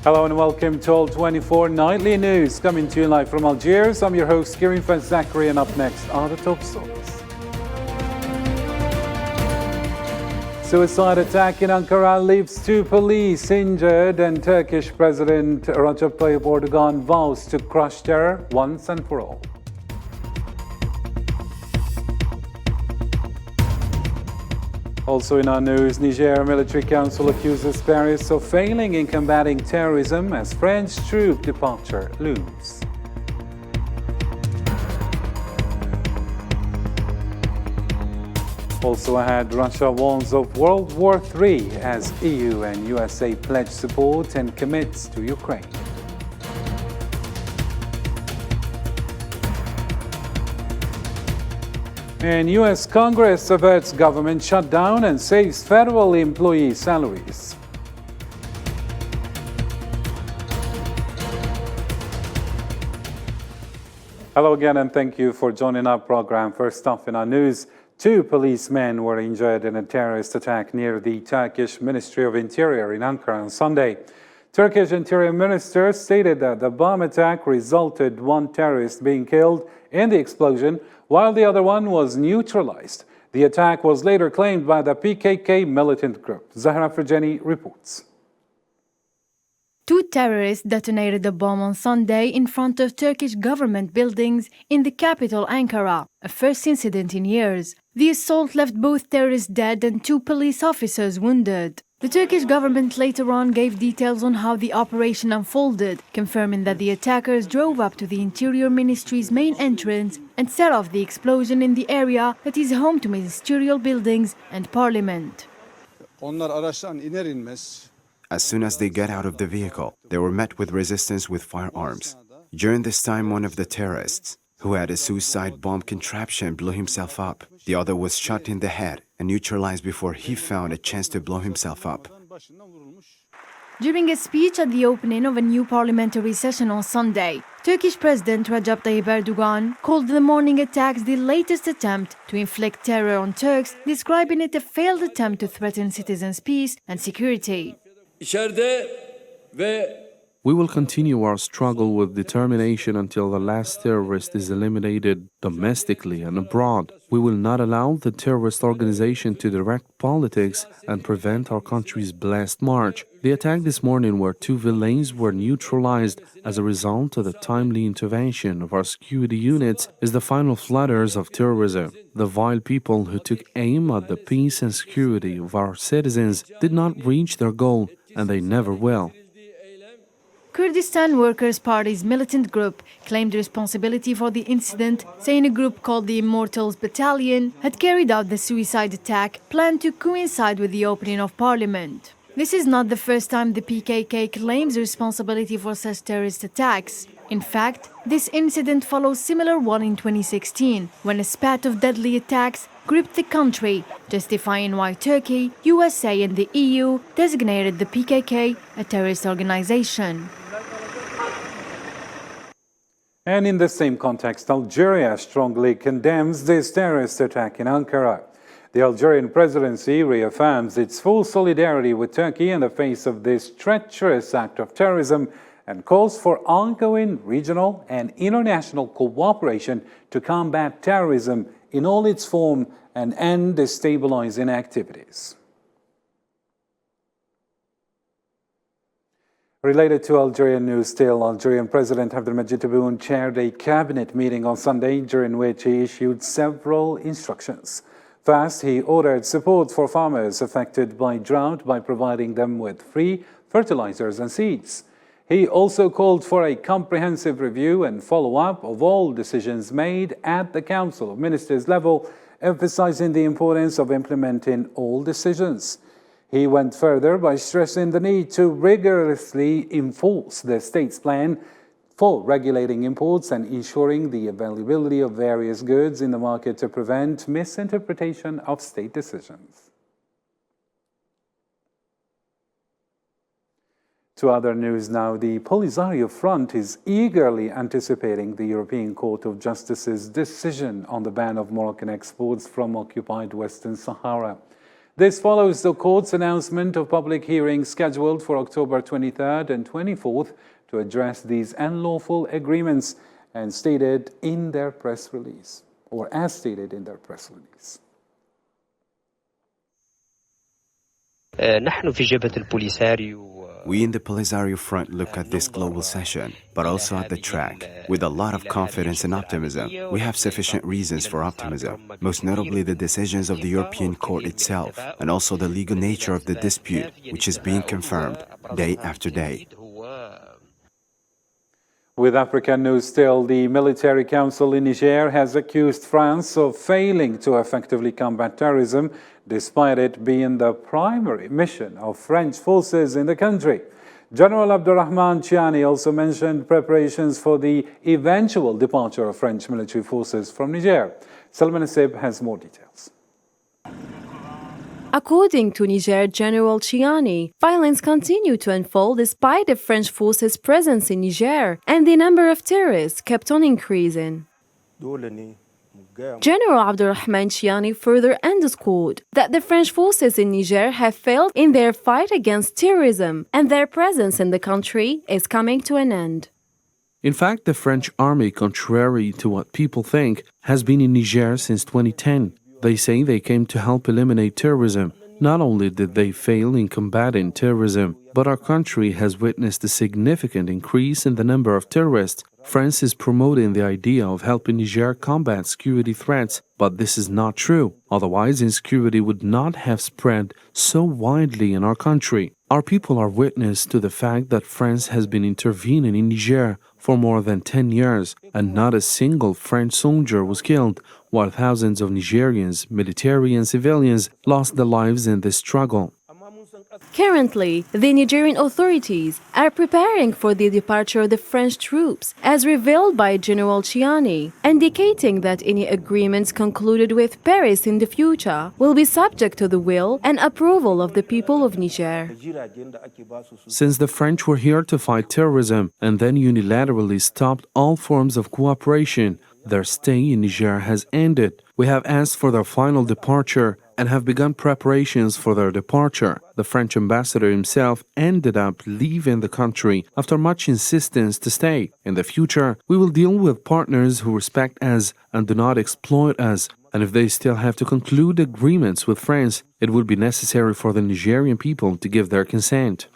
Hello and welcome to All 24 Nightly News, coming to you live from Algiers. I'm your host, Kirin Zachary, and up next are the top stories. Suicide attack in Ankara leaves 2 police injured, and Turkish President Recep Tayyip Erdogan vows to crush terror once and for all. Also in our news, Niger Military Council accuses Paris of failing in combating terrorism as French troop departure looms. Also ahead, Russia warns of World War III as EU and USA pledge support and commits to Ukraine. And U.S. Congress averts government shutdown and saves federal employee salaries. Hello again, and thank you for joining our program. First off in our news, 2 policemen were injured in a terrorist attack near the Turkish Ministry of Interior in Ankara on Sunday. Turkish Interior Minister stated that the bomb attack resulted 1 terrorist being killed in the explosion, while the other one was neutralized. The attack was later claimed by the PKK militant group. Zahra Frajani reports. 2 terrorists detonated the bomb on Sunday in front of Turkish government buildings in the capital Ankara, a first incident in years. The assault left both terrorists dead and 2 police officers wounded. The Turkish government later on gave details on how the operation unfolded, confirming that the attackers drove up to the Interior Ministry's main entrance and set off the explosion in the area that is home to ministerial buildings and parliament. As soon as they got out of the vehicle, they were met with resistance with firearms. During this time, one of the terrorists, who had a suicide bomb contraption, blew himself up. The other was shot in the head and neutralized before he found a chance to blow himself up. During a speech at the opening of a new parliamentary session on Sunday, Turkish President Recep Tayyip Erdogan called the morning attacks the latest attempt to inflict terror on Turks, describing it a failed attempt to threaten citizens' peace and security. We will continue our struggle with determination until the last terrorist is eliminated domestically and abroad. We will not allow the terrorist organization to direct politics and prevent our country's blessed march. The attack this morning where 2 villains were neutralized as a result of the timely intervention of our security units is the final flutters of terrorism. The vile people who took aim at the peace and security of our citizens did not reach their goal, and they never will. Kurdistan Workers' Party's militant group claimed responsibility for the incident, saying a group called the Immortals Battalion had carried out the suicide attack planned to coincide with the opening of parliament. This is not the first time the PKK claims responsibility for such terrorist attacks. In fact, this incident follows a similar one in 2016, when a spat of deadly attacks gripped the country, justifying why Turkey, USA and the EU designated the PKK a terrorist organization. And in the same context, Algeria strongly condemns this terrorist attack in Ankara. The Algerian presidency reaffirms its full solidarity with Turkey in the face of this treacherous act of terrorism and calls for ongoing regional and international cooperation to combat terrorism in all its forms and end destabilizing activities. Related to Algerian news still, Algerian President Abdelmadjid Tebboune chaired a cabinet meeting on Sunday during which he issued several instructions. First, he ordered support for farmers affected by drought by providing them with free fertilizers and seeds. He also called for a comprehensive review and follow-up of all decisions made at the Council of Ministers level, emphasizing the importance of implementing all decisions. He went further by stressing the need to rigorously enforce the state's plan for regulating imports and ensuring the availability of various goods in the market to prevent misinterpretation of state decisions. To other news now, the Polisario Front is eagerly anticipating the European Court of Justice's decision on the ban of Moroccan exports from occupied Western Sahara. This follows the court's announcement of public hearings scheduled for October 23rd and 24th to address these unlawful agreements and stated in their press release, or as stated in their press release. نحن في جبهة البوليساريو We in the Polisario front look at this global session, but also at the track, with a lot of confidence and optimism. We have sufficient reasons for optimism, most notably the decisions of the European Court itself, and also the legal nature of the dispute, which is being confirmed day after day. With African news still, the Military Council in Niger has accused France of failing to effectively combat terrorism, despite it being the primary mission of French forces in the country. General Abdurrahman Chiani also mentioned preparations for the eventual departure of French military forces from Niger. Salman Asib has more details. According to Niger General Chiani, violence continued to unfold despite the French forces' presence in Niger, and the number of terrorists kept on increasing. General Abdurrahman Chiani further underscored that the French forces in Niger have failed in their fight against terrorism, and their presence in the country is coming to an end. In fact, the French army, contrary to what people think, has been in Niger since 2010. They say they came to help eliminate terrorism. Not only did they fail in combating terrorism, but our country has witnessed a significant increase in the number of terrorists. France is promoting the idea of helping Niger combat security threats, but this is not true. Otherwise, insecurity would not have spread so widely in our country. Our people are witness to the fact that France has been intervening in Niger for more than 10 years, and not a single French soldier was killed, while thousands of Nigerians, military and civilians, lost their lives in this struggle. Currently, the Nigerian authorities are preparing for the departure of the French troops, as revealed by General Chiani, indicating that any agreements concluded with Paris in the future will be subject to the will and approval of the people of Niger. Since the French were here to fight terrorism and then unilaterally stopped all forms of cooperation, their stay in Niger has ended. We have asked for their final departure and have begun preparations for their departure. The French ambassador himself ended up leaving the country after much insistence to stay. In the future, we will deal with partners who respect us and do not exploit us. And if they still have to conclude agreements with France, it will be necessary for the Nigerian people to give their consent.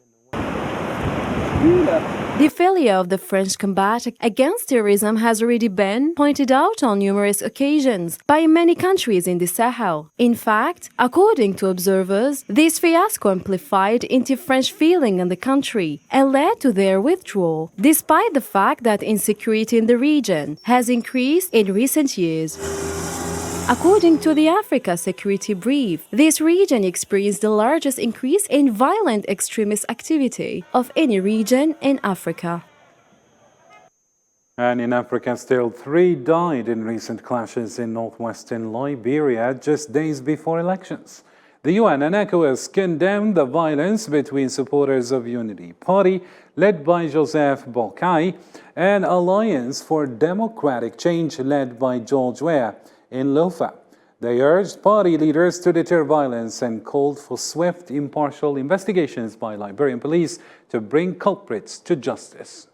The failure of the French combat against terrorism has already been pointed out on numerous occasions by many countries in the Sahel. In fact, according to observers, this fiasco amplified anti-French feeling in the country and led to their withdrawal, despite the fact that insecurity in the region has increased in recent years. According to the Africa Security Brief, this region experienced the largest increase in violent extremist activity of any region in Africa. And in Africa still, 3 died in recent clashes in northwestern Liberia just days before elections. The UN and ECOWAS condemned the violence between supporters of Unity Party, led by Joseph Boakai, and Alliance for Democratic Change, led by George Weah, in Lofa. They urged party leaders to deter violence and called for swift, impartial investigations by Liberian police to bring culprits to justice.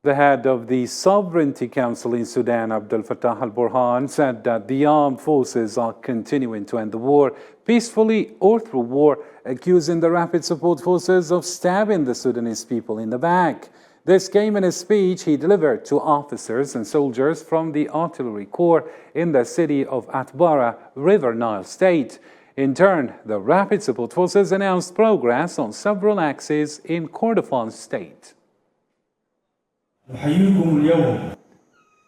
The head of the Sovereignty Council in Sudan, Abdel Fattah al-Burhan, said that the armed forces are continuing to end the war peacefully or through war, accusing the Rapid Support Forces of stabbing the Sudanese people in the back. This came in a speech he delivered to officers and soldiers from the Artillery Corps in the city of Atbara, River Nile State. In turn, the Rapid Support Forces announced progress on several axes in Kordofan State.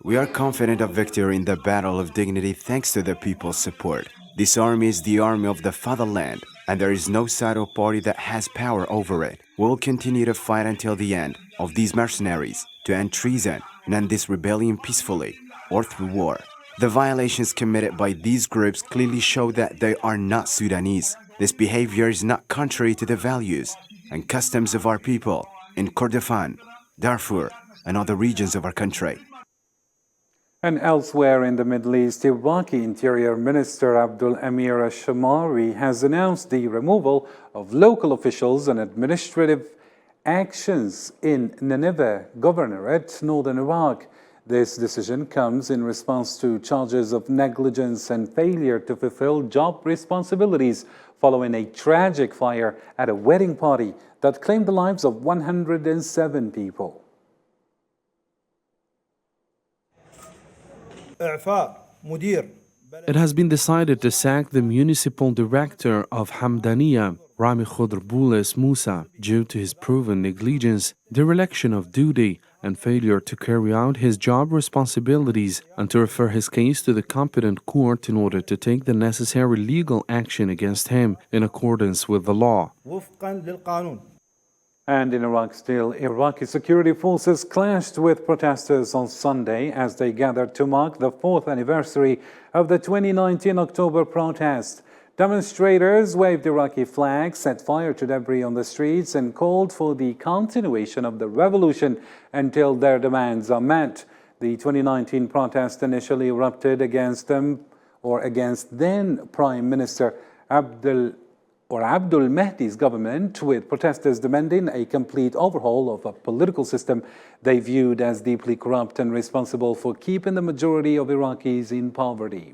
We are confident of victory in the battle of dignity thanks to the people's support. This army is the army of the fatherland, and there is no side or party that has power over it. We will continue to fight until the end of these mercenaries, to end treason and end this rebellion peacefully or through war. The violations committed by these groups clearly show that they are not Sudanese. This behavior is not contrary to the values and customs of our people in Kordofan, Darfur, and other regions of our country. And elsewhere in the Middle East, Iraqi Interior Minister Abdul Amir al-Shamari has announced the removal of local officials and administrative actions in Nineveh Governorate, northern Iraq. This decision comes in response to charges of negligence and failure to fulfill job responsibilities following a tragic fire at a wedding party that claimed the lives of 107 people. It has been decided to sack the municipal director of Hamdaniya, Rami Khodrboules Musa, due to his proven negligence, dereliction of duty, and failure to carry out his job responsibilities, and to refer his case to the competent court in order to take the necessary legal action against him in accordance with the law. And in Iraq still, Iraqi security forces clashed with protesters on Sunday as they gathered to mark the 4th anniversary of the 2019 October protest. Demonstrators waved Iraqi flags, set fire to debris on the streets, and called for the continuation of the revolution until their demands are met. The 2019 protest initially erupted against then Prime Minister Abdul Mahdi's government, with protesters demanding a complete overhaul of a political system they viewed as deeply corrupt and responsible for keeping the majority of Iraqis in poverty.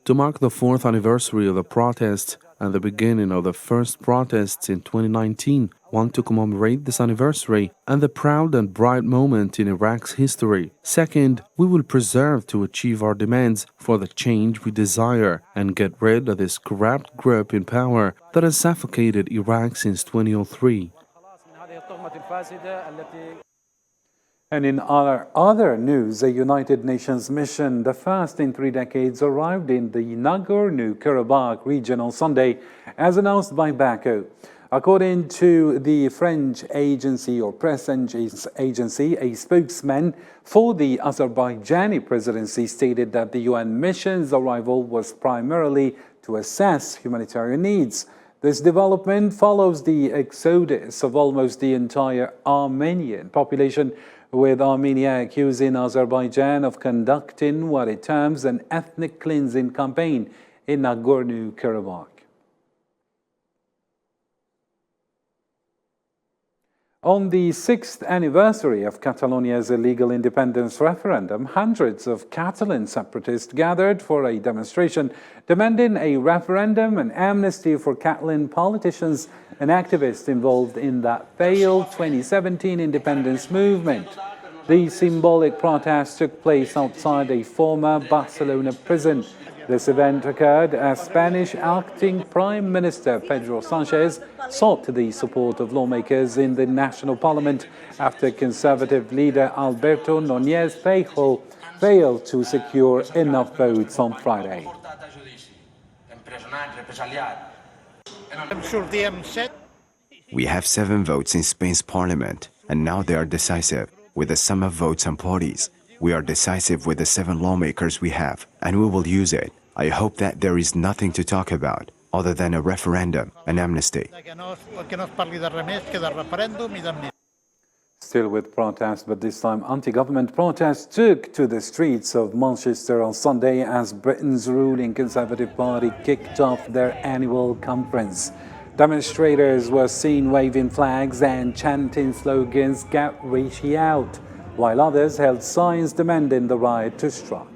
To mark the 4th anniversary of the protests and the beginning of the first protests in 2019, one to commemorate this anniversary and the proud and bright moment in Iraq's history. Second, we will preserve to achieve our demands for the change we desire and get rid of this corrupt group in power that has suffocated Iraq since 2003. And in other news, a United Nations mission, the first in 3 decades, arrived in the Nagorno-Karabakh region on Sunday, as announced by Baku. According to the French agency or press agency, a spokesman for the Azerbaijani presidency stated that the UN mission's arrival was primarily to assess humanitarian needs. This development follows the exodus of almost the entire Armenian population, with Armenia accusing Azerbaijan of conducting what it terms an ethnic cleansing campaign in Nagorno-Karabakh. On the 6th anniversary of Catalonia's illegal independence referendum, hundreds of Catalan separatists gathered for a demonstration demanding a referendum and amnesty for Catalan politicians and activists involved in that failed 2017 independence movement. The symbolic protest took place outside a former Barcelona prison. This event occurred as Spanish acting Prime Minister Pedro Sanchez sought the support of lawmakers in the national parliament after conservative leader Alberto Núñez Feijóo failed to secure enough votes on Friday. We have 7 votes in Spain's parliament, and now they are decisive. With the sum of votes and parties, we are decisive with the 7 lawmakers we have, and we will use it. I hope that there is nothing to talk about other than a referendum, an amnesty. Still with protests, but this time anti-government protests took to the streets of Manchester on Sunday as Britain's ruling Conservative Party kicked off their annual conference. Demonstrators were seen waving flags and chanting slogans, "Get Rishi out," while others held signs demanding the riot to stop.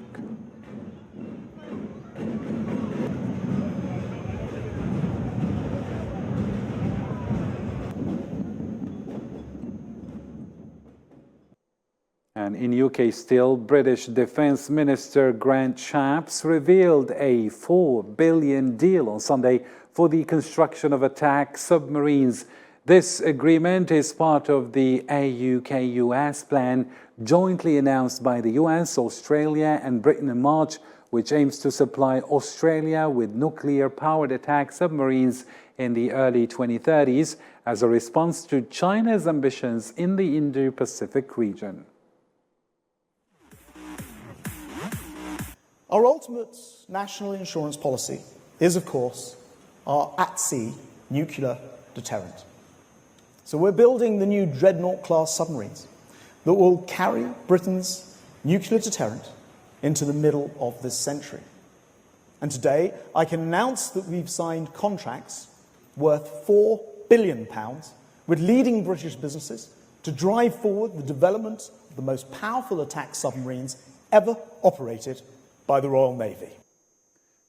And in UK still, British Defence Minister Grant Shapps revealed a $4 billion deal on Sunday for the construction of attack submarines. This agreement is part of the UK-US plan jointly announced by the US, Australia and Britain in March, which aims to supply Australia with nuclear-powered attack submarines in the early 2030s as a response to China's ambitions in the Indo-Pacific region. Our ultimate national insurance policy is, of course, our at-sea nuclear deterrent. So we're building the new Dreadnought-class submarines that will carry Britain's nuclear deterrent into the middle of this century. And today, I can announce that we've signed contracts worth £4 billion with leading British businesses to drive forward the development of the most powerful attack submarines ever operated by the Royal Navy.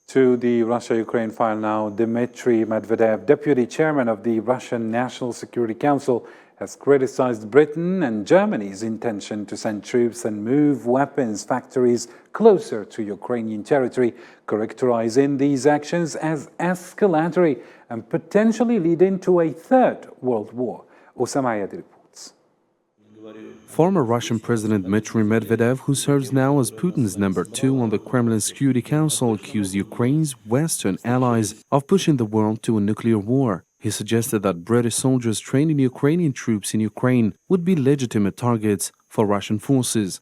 To the Russia-Ukraine file now, Dmitry Medvedev, deputy chairman of the Russian National Security Council, has criticized Britain and Germany's intention to send troops and move weapons factories closer to Ukrainian territory, characterizing these actions as escalatory and potentially leading to a third world war. Osama Ayad reports. Former Russian President Dmitry Medvedev, who serves now as Putin's number 2 on the Kremlin Security Council, accused Ukraine's Western allies of pushing the world to a nuclear war. He suggested that British soldiers training Ukrainian troops in Ukraine would be legitimate targets for Russian forces.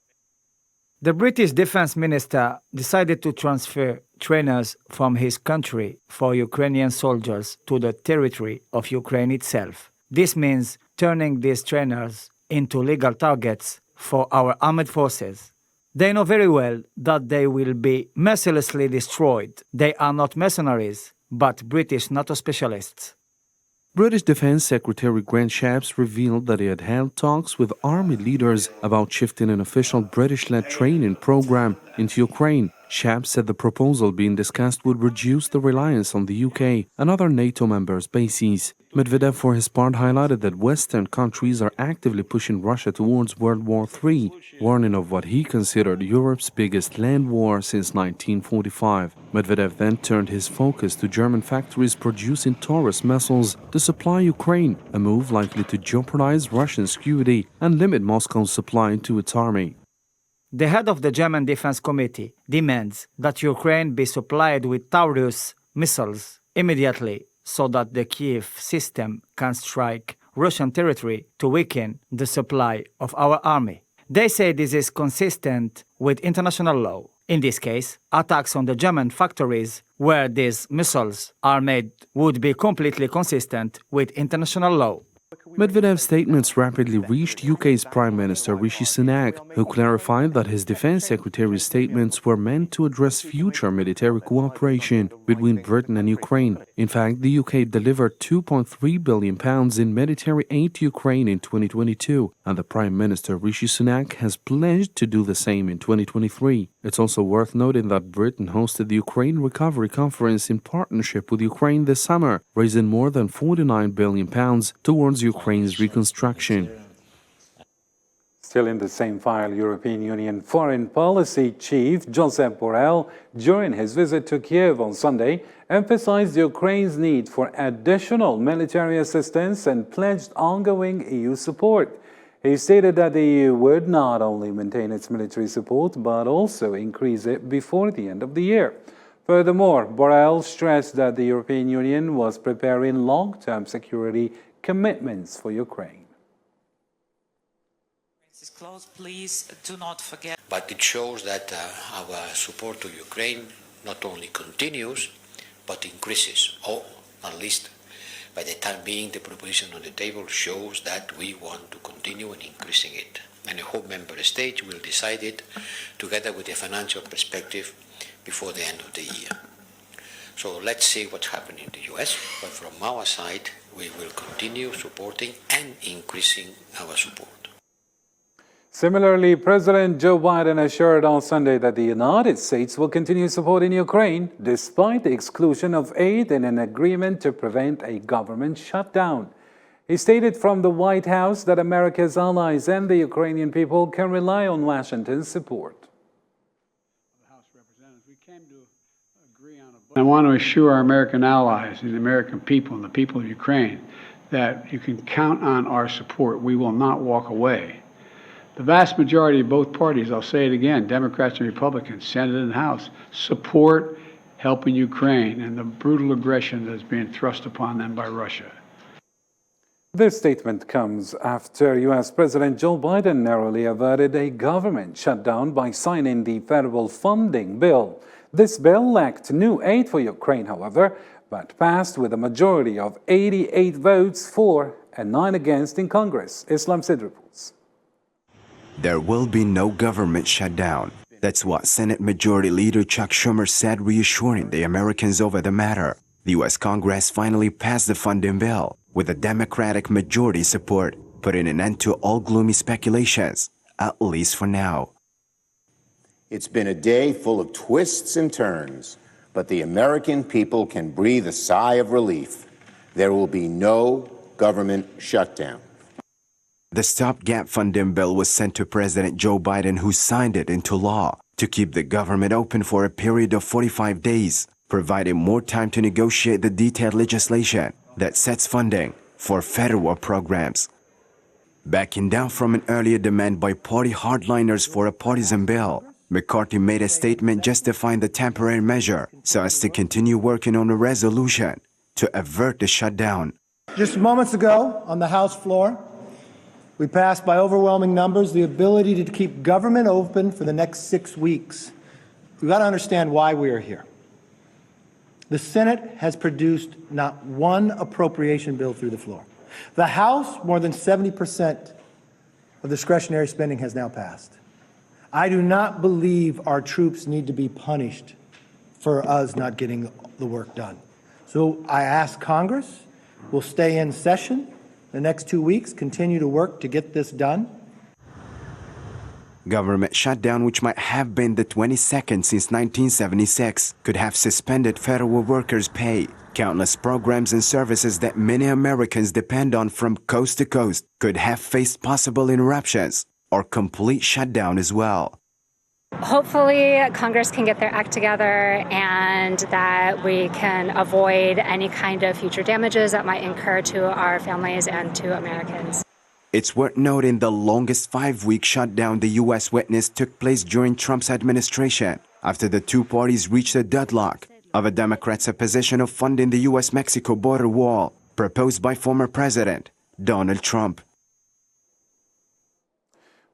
The British Defense Minister decided to transfer trainers from his country for Ukrainian soldiers to the territory of Ukraine itself. This means turning these trainers into legal targets for our armed forces. They know very well that they will be mercilessly destroyed. They are not mercenaries, but British NATO specialists. British Defense Secretary Grant Shapps revealed that he had held talks with army leaders about shifting an official British-led training program into Ukraine. Shapps said the proposal being discussed would reduce the reliance on the UK and other NATO members' bases. Medvedev, for his part, highlighted that Western countries are actively pushing Russia towards World War III, warning of what he considered Europe's biggest land war since 1945. Medvedev then turned his focus to German factories producing Taurus missiles to supply Ukraine, a move likely to jeopardize Russian security and limit Moscow's supply to its army. The head of the German Defense Committee demands that Ukraine be supplied with Taurus missiles immediately so that the Kiev system can strike Russian territory to weaken the supply of our army. They say this is consistent with international law. In this case, attacks on the German factories where these missiles are made would be completely consistent with international law. Medvedev's statements rapidly reached UK's Prime Minister Rishi Sunak, who clarified that his defense secretary's statements were meant to address future military cooperation between Britain and Ukraine. In fact, the UK delivered £2.3 billion in military aid to Ukraine in 2022, and the Prime Minister Rishi Sunak has pledged to do the same in 2023. It's also worth noting that Britain hosted the Ukraine Recovery Conference in partnership with Ukraine this summer, raising more than £49 billion towards Ukraine's reconstruction. Still in the same file, European Union Foreign Policy Chief Josep Borrell, during his visit to Kiev on Sunday, emphasized Ukraine's need for additional military assistance and pledged ongoing EU support. He stated that the EU would not only maintain its military support, but also increase it before the end of the year. Furthermore, Borrell stressed that the European Union was preparing long-term security commitments for Ukraine. Please do not forget. But it shows that our support to Ukraine not only continues, but increases, or at least by the time being, the proposition on the table shows that we want to continue in increasing it. And I hope member states will decide it together with the financial perspective before the end of the year. So let's see what's happening in the US, but from our side, we will continue supporting and increasing our support. Similarly, President Joe Biden assured on Sunday that the United States will continue supporting Ukraine despite the exclusion of aid in an agreement to prevent a government shutdown. He stated from the White House that America's allies and the Ukrainian people can rely on Washington's support. I want to assure our American allies and the American people and the people of Ukraine that you can count on our support. We will not walk away. The vast majority of both parties, I'll say it again, Democrats and Republicans, Senate and House, support helping Ukraine and the brutal aggression that's being thrust upon them by Russia. This statement comes after U.S. President Joe Biden narrowly averted a government shutdown by signing the federal funding bill. This bill lacked new aid for Ukraine, however, but passed with a majority of 88 votes for and 9 against in Congress. Islam Sid reports. There will be no government shutdown. That's what Senate Majority Leader Chuck Schumer said, reassuring the Americans over the matter. The U.S. Congress finally passed the funding bill with a Democratic majority support, putting an end to all gloomy speculations, at least for now. It's been a day full of twists and turns, but the American people can breathe a sigh of relief. There will be no government shutdown. The stopgap funding bill was sent to President Joe Biden, who signed it into law to keep the government open for a period of 45 days, providing more time to negotiate the detailed legislation that sets funding for federal programs. Backing down from an earlier demand by party hardliners for a partisan bill, McCarthy made a statement justifying the temporary measure so as to continue working on a resolution to avert the shutdown. Just moments ago on the House floor, we passed by overwhelming numbers the ability to keep government open for the next 6 weeks. We've got to understand why we are here. The Senate has produced not one appropriation bill through the floor. The House, more than 70% of discretionary spending has now passed. I do not believe our troops need to be punished for us not getting the work done. So I ask Congress, we'll stay in session the next 2 weeks, continue to work to get this done. Government shutdown, which might have been the 22nd since 1976, could have suspended federal workers' pay. Countless programs and services that many Americans depend on from coast to coast could have faced possible interruptions or complete shutdown as well. Hopefully, Congress can get their act together and that we can avoid any kind of future damages that might incur to our families and to Americans. It's worth noting the longest 5-week shutdown the U.S. witnessed took place during Trump's administration, after the two parties reached a deadlock of a Democrats' opposition of funding the U.S.-Mexico border wall, proposed by former President Donald Trump.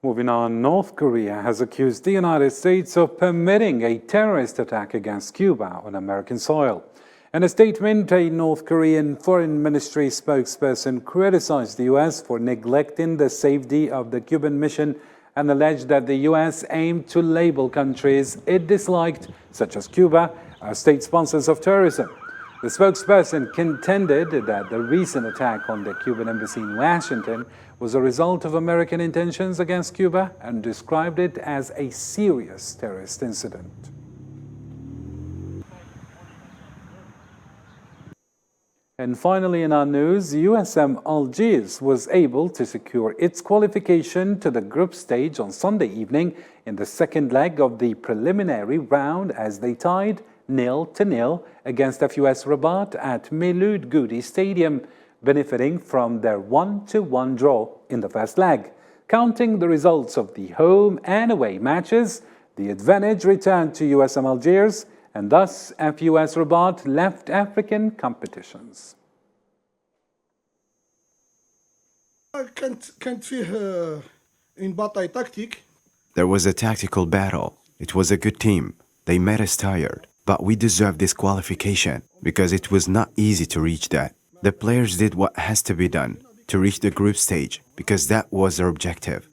Moving on, North Korea has accused the United States of permitting a terrorist attack against Cuba on American soil. In a statement, a North Korean Foreign Ministry spokesperson criticized the U.S. for neglecting the safety of the Cuban mission and alleged that the U.S. aimed to label countries it disliked, such as Cuba, as state sponsors of terrorism. The spokesperson contended that the recent attack on the Cuban embassy in Washington was a result of American intentions against Cuba and described it as a serious terrorist incident. And finally in our news, USM Algiers was able to secure its qualification to the group stage on Sunday evening in the second leg of the preliminary round as they tied 0-0 against FUS Rabat at Mehloud Goudi Stadium, benefiting from their 1-1 draw in the first leg. Counting the results of the home and away matches, the advantage returned to USM Algiers, and thus FUS Rabat left African competitions. There was a tactical battle. It was a good team. They made us tired. But we deserved this qualification because it was not easy to reach that. The players did what has to be done to reach the group stage because that was their objective.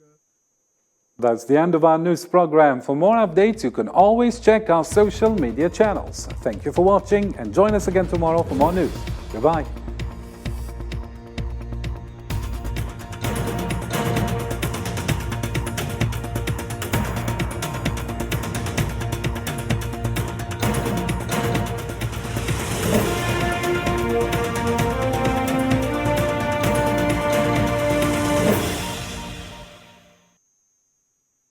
That's the end of our news program. For more updates, you can always check our social media channels. Thank you for watching and join us again tomorrow for more news. Goodbye.